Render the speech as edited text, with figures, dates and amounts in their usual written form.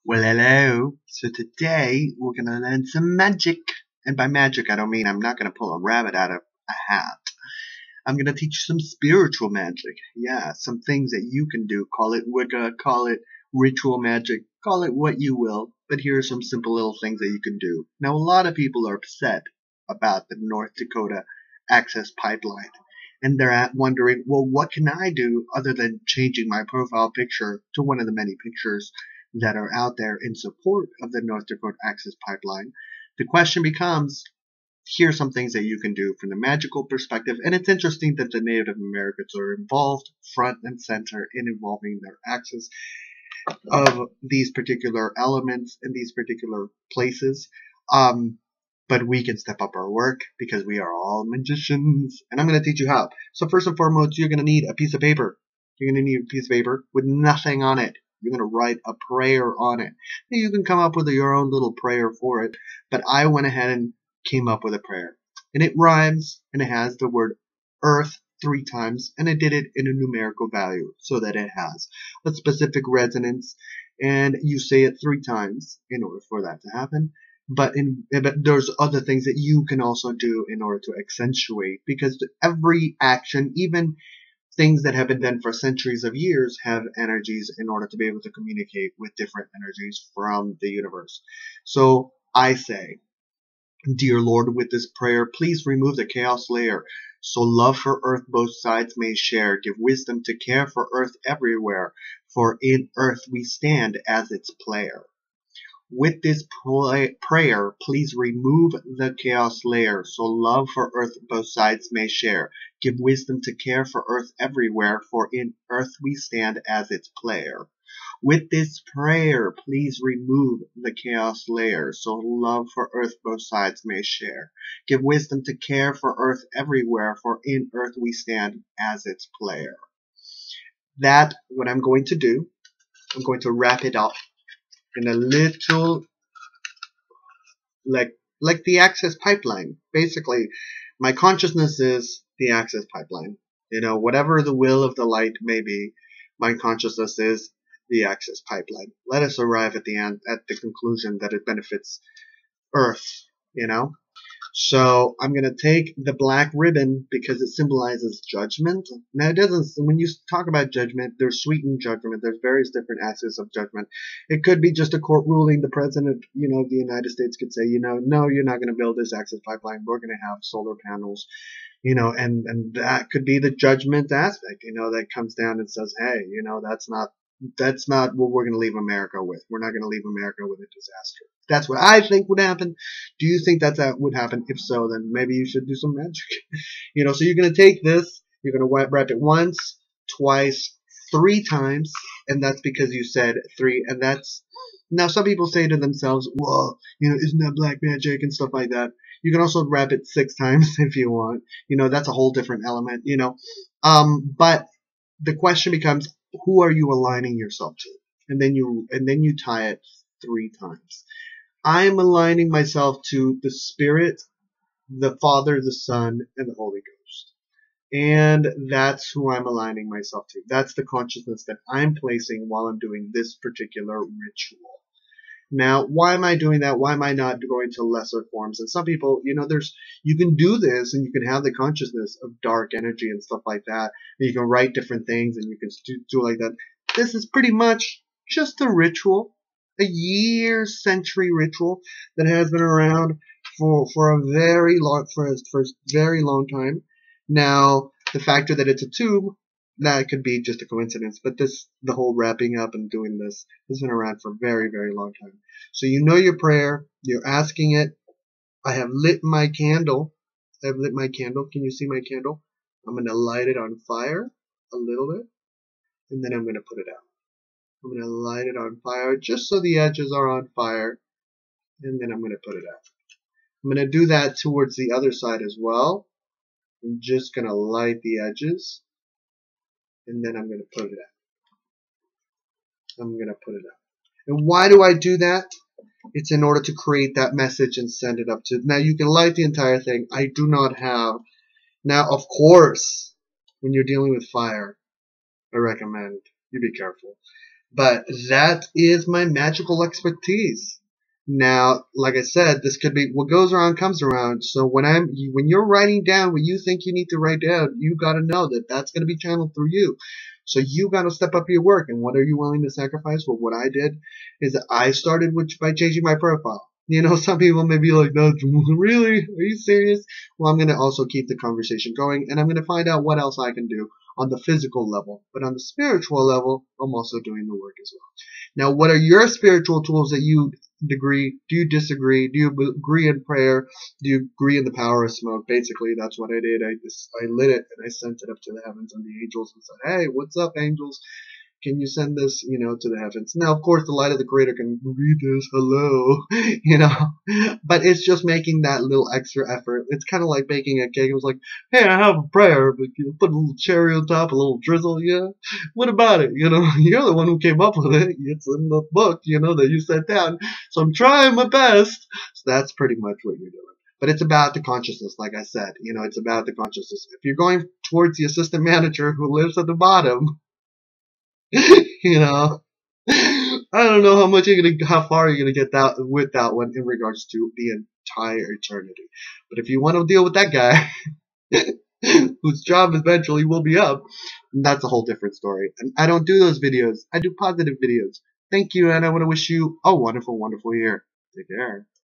Well, hello. So today we're gonna learn some magic. And by magic, I don't mean I'm not gonna pull a rabbit out of a hat. I'm gonna teach you some spiritual magic. Yeah, some things that you can do. Call it Wicca, call it ritual magic, call it what you will. But here are some simple little things that you can do. Now, a lot of people are upset about the North Dakota Access Pipeline. And they're wondering, well, what can I do other than changing my profile picture to one of the many pictures that are out there in support of the North Dakota Access Pipeline? The question becomes, here's some things that you can do from the magical perspective. And it's interesting that the Native Americans are involved front and center in involving their access of these particular elements in these particular places. But we can step up our work because we are all magicians. And I'm going to teach you how. So first and foremost, you're going to need a piece of paper. You're going to need a piece of paper with nothing on it. You're going to write a prayer on it. Now, you can come up with your own little prayer for it. But I went ahead and came up with a prayer. And it rhymes, and it has the word earth 3 times, and I did it in a numerical value so that it has a specific resonance, and you say it 3 times in order for that to happen. But there's other things that you can also do in order to accentuate, because every action, even things that have been done for centuries of years, have energies in order to be able to communicate with different energies from the universe. So I say, dear Lord, with this prayer, please remove the chaos layer, so love for earth both sides may share. Give wisdom to care for earth everywhere, for in earth we stand as its player. With this prayer, please remove the chaos layer, so love for earth both sides may share. Give wisdom to care for earth everywhere, for in earth we stand as its player. With this prayer, please remove the chaos layer, so love for earth both sides may share. Give wisdom to care for earth everywhere, for in earth we stand as its player. That, what I'm going to do, I'm going to wrap it up in a little, like the access pipeline. Basically, my consciousness is the access pipeline. Whatever the will of the light may be, my consciousness is the access pipeline. Let us arrive at the end, at the conclusion that it benefits Earth, So I'm going to take the black ribbon because it symbolizes judgment. Now, it doesn't, when you talk about judgment, there's sweetened judgment. There's various different aspects of judgment. It could be just a court ruling. The president, of the United States could say, no, you're not going to build this access pipeline. We're going to have solar panels, and that could be the judgment aspect, that comes down and says, hey, that's not what we're going to leave America with. We're not going to leave America with a disaster. That's what I think would happen. Do you think that would happen? If so, then maybe you should do some magic. So you're going to take this, you're going to wrap it once, twice, 3 times, and that's because you said 3, and that's, now some people say to themselves, well, isn't that black magic and stuff like that. You can also wrap it 6 times if you want. That's a whole different element, but the question becomes, who are you aligning yourself to? And then you tie it 3 times. I'm aligning myself to the Spirit, the Father, the Son, and the Holy Ghost. And that's who I'm aligning myself to. That's the consciousness that I'm placing while I'm doing this particular ritual. Now, why am I doing that? Why am I not going to lesser forms? And some people, you can do this and you can have the consciousness of dark energy and stuff like that. And you can write different things and you can do like that. This is pretty much just a ritual, a century ritual that has been around for a very long time. Now, the factor that it's a tube, that could be just a coincidence, but the whole wrapping up and doing this has been around for a very, very long time. So your prayer, you're asking it. I have lit my candle. Can you see my candle? I'm going to light it on fire a little bit, and then I'm going to put it out. I'm going to light it on fire just so the edges are on fire, and then I'm going to put it out. I'm going to do that towards the other side as well. I'm just going to light the edges, and then I'm going to put it out. And why do I do that? It's in order to create that message and send it up to. Now, you can light the entire thing. I do not have. Now, of course, when you're dealing with fire, I recommend you be careful. But that is my magical expertise. Now, like I said, this could be what goes around comes around. So when you're writing down what you think you need to write down, you got to know that that's going to be channeled through you. So you got to step up your work. And what are you willing to sacrifice? Well, what I did is that I started by changing my profile. You know, some people may be like, no, really? Are you serious? Well, I'm going to also keep the conversation going, and I'm going to find out what else I can do on the physical level. But on the spiritual level, I'm also doing the work as well. Now, what are your spiritual tools that you agree? Do you disagree? Do you agree in prayer? Do you agree in the power of smoke? Basically, that's what I did. I lit it and I sent it up to the heavens and the angels and said, hey, what's up, angels? Can you send this, to the heavens? Now, of course, the light of the creator can read this, hello, but it's just making that little extra effort. It's kind of like baking a cake. It was like, hey, I have a prayer, but put a little cherry on top, a little drizzle, yeah? What about it? You're the one who came up with it. It's in the book, that you sent down. So I'm trying my best. So that's pretty much what you're doing. But it's about the consciousness, like I said. It's about the consciousness. If you're going towards the assistant manager who lives at the bottom, I don't know how far you're gonna get that with that one in regards to the entire eternity. But if you want to deal with that guy, whose job eventually will be up, that's a whole different story. And I don't do those videos. I do positive videos. Thank you, and I want to wish you a wonderful, wonderful year. Take care.